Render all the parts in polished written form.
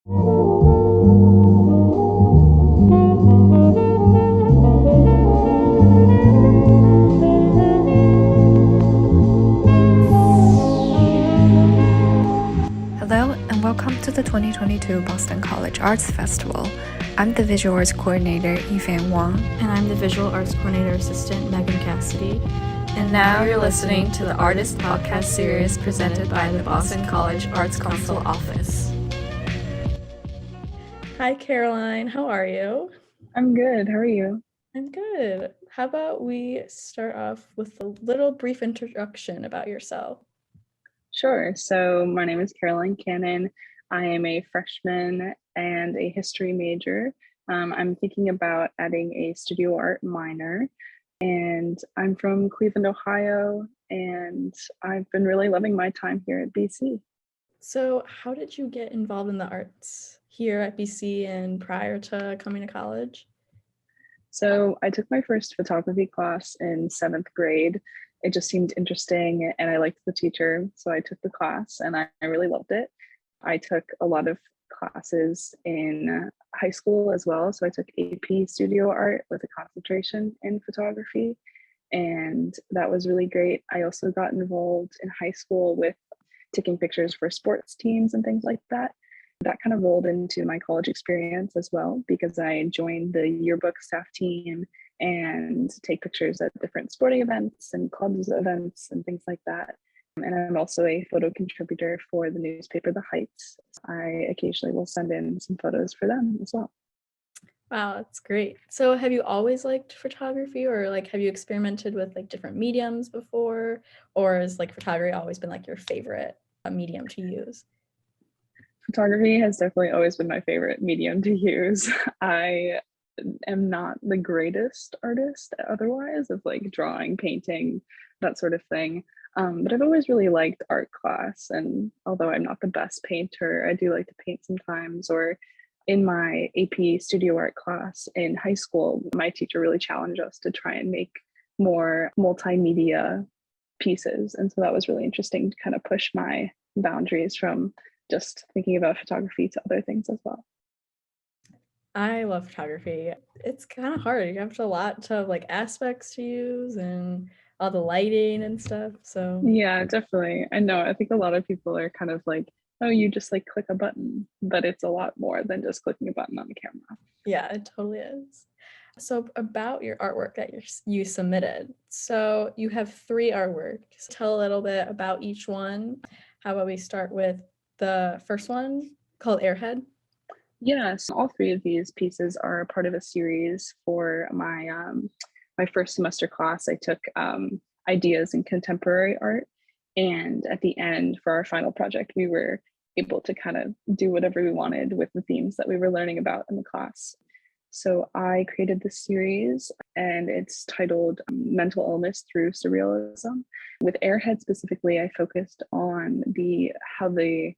Hello and welcome to the 2022 Boston College Arts Festival. I'm the Visual Arts Coordinator, Yifan Wang. And I'm the Visual Arts Coordinator Assistant, Megan Cassidy. And now you're listening to the Artist Podcast series presented by the Boston College Arts Council Office. Hi, Caroline. How are you? I'm good. How are you? I'm good. How about we start off with a little brief introduction about yourself? Sure. So my name is Caroline Cannon. I am a freshman and a history major. I'm thinking about adding a studio art minor, and I'm from Cleveland, Ohio, and I've been really loving my time here at BC. So how did you get involved in the arts here at BC and prior to coming to college? So I took my first photography class in 7th grade. It just seemed interesting and I liked the teacher. So I took the class and I really loved it. I took a lot of classes in high school as well. So I took AP studio art with a concentration in photography. And that was really great. I also got involved in high school with taking pictures for sports teams and things like that. That kind of rolled into my college experience as well because I joined the yearbook staff team and take pictures at different sporting events and clubs events and things like that. And I'm also a photo contributor for the newspaper The Heights. I occasionally will send in some photos for them as well. Wow, that's great. So have you always liked photography, or like have you experimented with like different mediums before, or has like photography always been like your favorite medium to use? Photography has definitely always been my favorite medium to use. I am not the greatest artist otherwise of like drawing, painting, that sort of thing. But I've always really liked art class. And although I'm not the best painter, I do like to paint sometimes. Or in my AP studio art class in high school, my teacher really challenged us to try and make more multimedia pieces. And so that was really interesting to kind of push my boundaries from just thinking about photography to other things as well. I love photography. It's kind of hard. You have a lot of like aspects to use and all the lighting and stuff. So Yeah, definitely. I know. I think a lot of people are kind of like, oh, you just like click a button, but it's a lot more than just clicking a button on the camera. yeah, it totally is. So about your artwork that you submitted. So you have 3 artworks. Tell a little bit about each one. How about we start with the first one called Airhead? Yes, all 3 of these pieces are part of a series for my first semester class. I took ideas in contemporary art, and at the end for our final project, we were able to kind of do whatever we wanted with the themes that we were learning about in the class. So I created this series, and it's titled Mental Illness Through Surrealism. With Airhead specifically, I focused on how the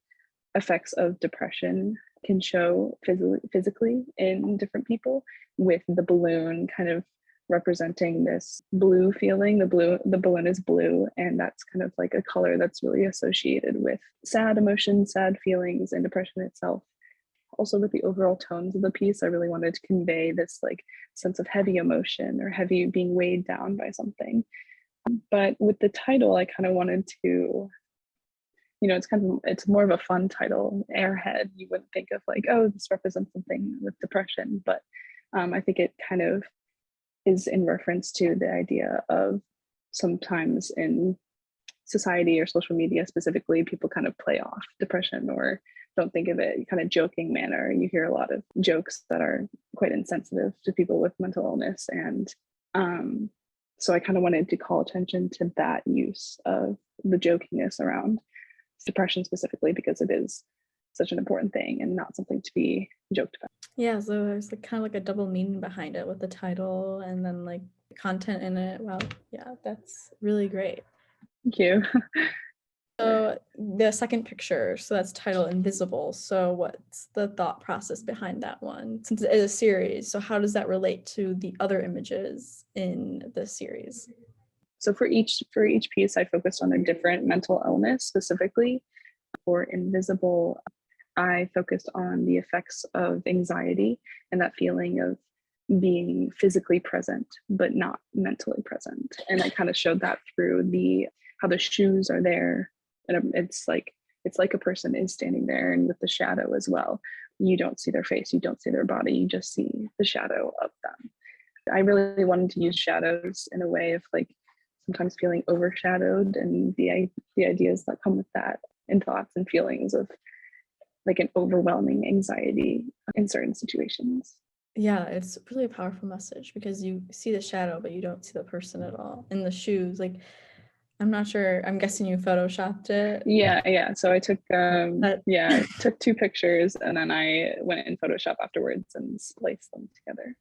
effects of depression can show physically in different people, with the balloon kind of representing this blue feeling. The balloon is blue, and that's kind of like a color that's really associated with sad emotions, sad feelings, and depression itself. Also, with the overall tones of the piece, I really wanted to convey this like sense of heavy emotion or heavy being weighed down by something. But with the title, I kind of wanted to, it's more of a fun title. Airhead, you wouldn't think of like, oh, this represents something with depression, but I think it kind of is in reference to the idea of sometimes in society or social media specifically, people kind of play off depression or don't think of it in kind of joking manner. You hear a lot of jokes that are quite insensitive to people with mental illness. And so I kind of wanted to call attention to that use of the jokiness around depression specifically, because it is such an important thing and not something to be joked about. Yeah, so there's like kind of like a double meaning behind it with the title and then like content in it. Wow, yeah, that's really great. Thank you. So the second picture, so that's titled Invisible. So what's the thought process behind that one? Since it is a series, so how does that relate to the other images in the series? So for each piece, I focused on a different mental illness specifically. For Invisible, I focused on the effects of anxiety and that feeling of being physically present but not mentally present. And I kind of showed that through the how the shoes are there, and it's like a person is standing there, and with the shadow as well. You don't see their face, you don't see their body, you just see the shadow of them. I really wanted to use shadows in a way of like sometimes feeling overshadowed, and the ideas that come with that, and thoughts and feelings of like an overwhelming anxiety in certain situations. Yeah, it's really a powerful message because you see the shadow, but you don't see the person at all. In the shoes, like, I'm not sure. I'm guessing you photoshopped it. Yeah. So I took That I took two pictures, and then I went in Photoshop afterwards and spliced them together.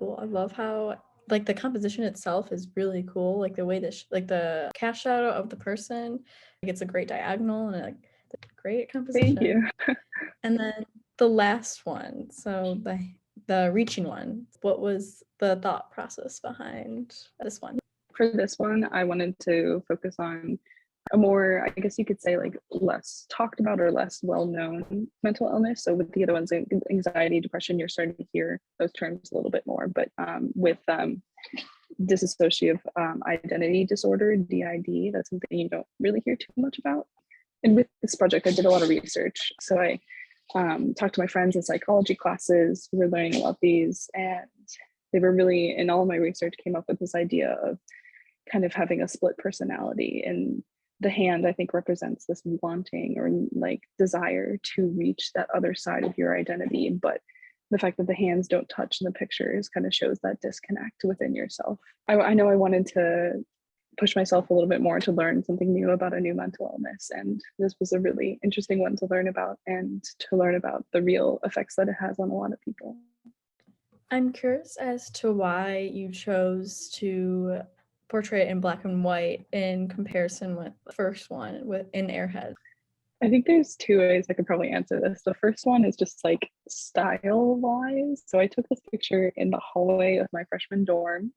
cool. I love how like the composition itself is really cool. Like the way that like the cast shadow of the person, like it's a great diagonal and like great composition. Thank you. And then the last one, so the reaching one, what was the thought process behind this one? For this one, I wanted to focus on a more, I guess you could say, like less talked about or less well-known mental illness. So with the other ones, like anxiety, depression, you're starting to hear those terms a little bit more. But with dissociative identity disorder, DID, that's something you don't really hear too much about. And with this project, I did a lot of research. So I talked to my friends in psychology classes who were learning about these, and they were really, in all of my research, came up with this idea of kind of having a split personality. And the hand, I think, represents this wanting or like desire to reach that other side of your identity. But the fact that the hands don't touch in the pictures kind of shows that disconnect within yourself. I know I wanted to push myself a little bit more to learn something new about a new mental illness. And this was a really interesting one to learn about, and to learn about the real effects that it has on a lot of people. I'm curious as to why you chose to portray it in black and white in comparison with the first one in Airhead. I think there's two ways I could probably answer this. The first one is just like style wise. So I took this picture in the hallway of my freshman dorm,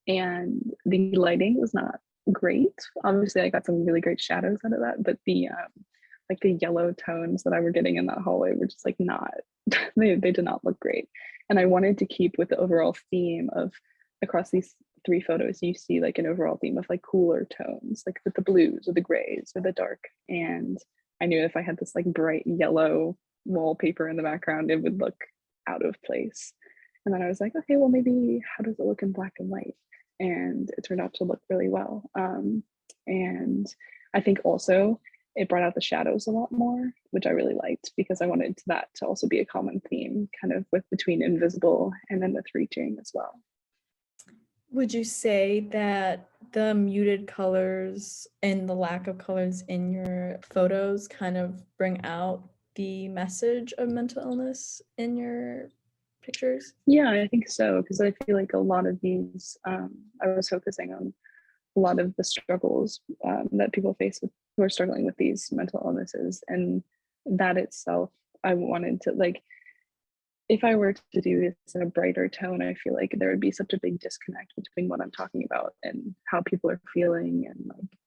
and the lighting was not great. Obviously, I got some really great shadows out of that, but the like the yellow tones that I were getting in that hallway were just like not they did not look great. And I wanted to keep with the overall theme of, across these three photos, you see like an overall theme of like cooler tones, like with the blues or the grays or the dark. And I knew if I had this like bright yellow wallpaper in the background, it would look out of place. And then I was like, okay, well, maybe how does it look in black and white? And it turned out to look really well. And I think also it brought out the shadows a lot more, which I really liked, because I wanted that to also be a common theme, kind of with between invisible and then with reaching as well. Would you say that the muted colors and the lack of colors in your photos kind of bring out the message of mental illness in your pictures? Yeah, I think so, because I feel like a lot of these, I was focusing on a lot of the struggles that people face with, who are struggling with these mental illnesses. And that itself, I wanted to, like, if I were to do this in a brighter tone, I feel like there would be such a big disconnect between what I'm talking about and how people are feeling, and like,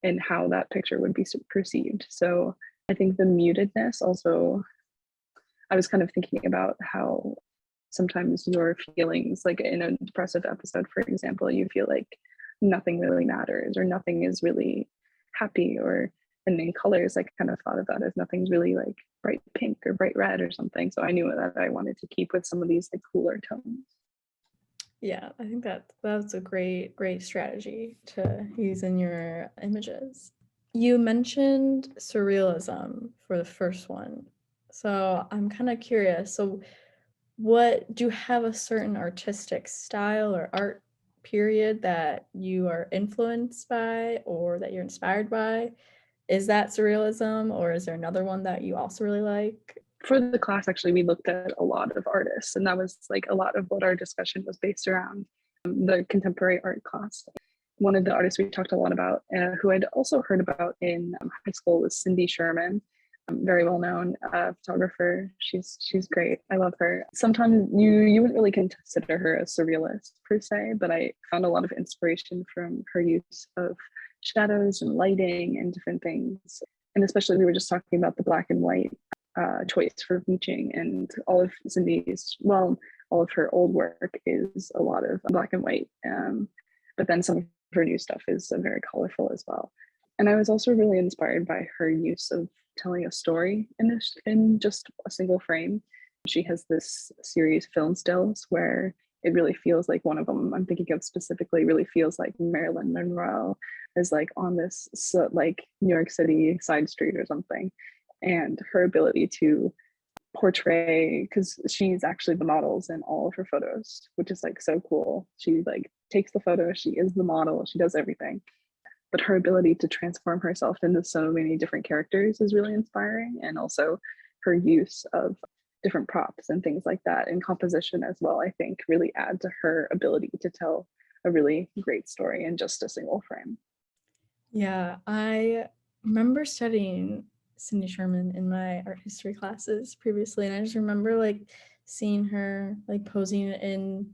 and how that picture would be perceived. So I think the mutedness also, I was kind of thinking about how sometimes your feelings, like in a depressive episode, for example, you feel like nothing really matters or nothing is really happy, or, and in colors, I kind of thought of that as nothing's really like bright pink or bright red or something. So I knew that I wanted to keep with some of these like cooler tones. Yeah, I think that's a great strategy to use in your images. You mentioned surrealism for the first one. So I'm kind of curious. So what do you have a certain artistic style or art period that you are influenced by or that you're inspired by? Is that surrealism, or is there another one that you also really like? For the class, actually, we looked at a lot of artists, and that was like a lot of what our discussion was based around, the contemporary art class. One of the artists we talked a lot about, who I'd also heard about in high school, was Cindy Sherman, very well known photographer. She's great. I love her. Sometimes you wouldn't really consider her a surrealist per se, but I found a lot of inspiration from her use of shadows and lighting and different things. And especially we were just talking about the black and white choice for bleaching, and all of Cindy's, well, all of her old work is a lot of black and white, but then some of her new stuff is very colorful as well. And I was also really inspired by her use of telling a story in just a single frame. She has this series film stills where it really feels like, one of them I'm thinking of specifically really feels like Marilyn Monroe is like on this like New York City side street or something. And her ability to portray, because she's actually the models in all of her photos, which is like so cool. She like takes the photo, she is the model, she does everything. But her ability to transform herself into so many different characters is really inspiring. And also her use of different props and things like that, and composition as well, I think really add to her ability to tell a really great story in just a single frame. Yeah, I remember studying Cindy Sherman in my art history classes previously, and I just remember like seeing her like posing in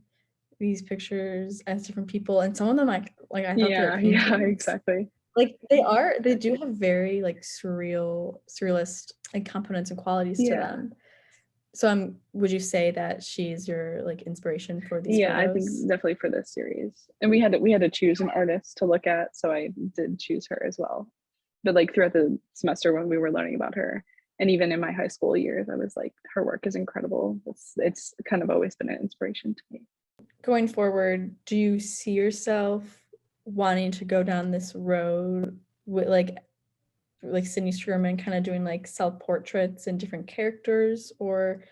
these pictures as different people, and some of them like I thought they were paintings. Yeah, exactly. Like they do have very like surrealist like components and qualities to them. So would you say that she's your like inspiration for these photos? I think definitely for this series. And we had to choose an artist to look at, so I did choose her as well. But like throughout the semester when we were learning about her, and even in my high school years, I was like, her work is incredible. It's kind of always been an inspiration to me. Going forward, do you see yourself wanting to go down this road with like Cindy Sherman, kind of doing like self-portraits and different characters, or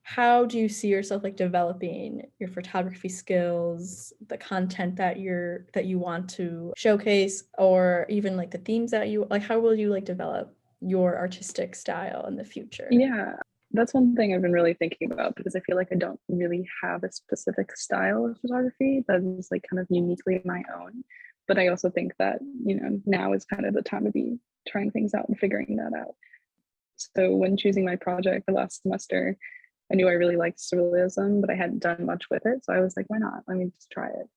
how do you see yourself like developing your photography skills, the content that you want to showcase, or even like the themes that you like? How will you like develop your artistic style in the future? Yeah, that's one thing I've been really thinking about, because I feel like I don't really have a specific style of photography that is like kind of uniquely my own. But I also think that, now is kind of the time to be trying things out and figuring that out. So when choosing my project the last semester, I knew I really liked surrealism, but I hadn't done much with it. So I was like, why not? Let me just try it.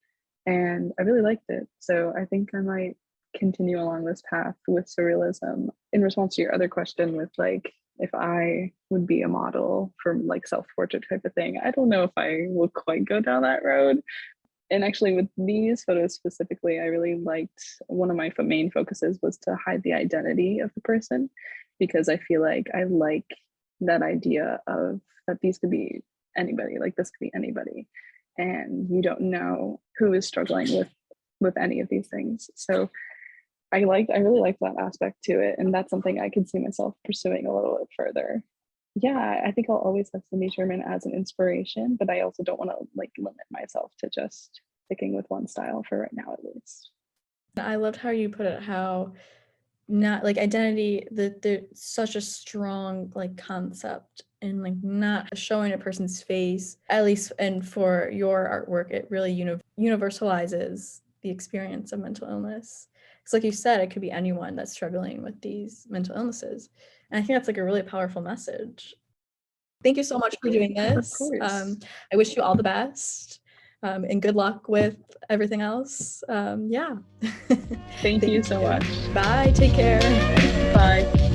And I really liked it. So I think I might continue along this path with surrealism. In response to your other question with like, if I would be a model for like self-portrait type of thing, I don't know if I will quite go down that road. And actually with these photos specifically, I really liked, one of my main focuses was to hide the identity of the person, because I feel like I like that idea of that these could be anybody, like this could be anybody, and you don't know who is struggling with any of these things. So I really liked that aspect to it, and that's something I could see myself pursuing a little bit further. Yeah, I think I'll always have Cindy Sherman as an inspiration, but I also don't want to like limit myself to just sticking with one style for right now, at least. I loved how you put it, how not like identity, that there's such a strong like concept and like not showing a person's face, at least, and for your artwork it really universalizes the experience of mental illness. Because like you said, it could be anyone that's struggling with these mental illnesses, and I think that's like a really powerful message. Thank you so much for doing this. Of course. I wish you all the best, and good luck with everything else. Yeah. Thank you so much. Bye. Take care. Bye.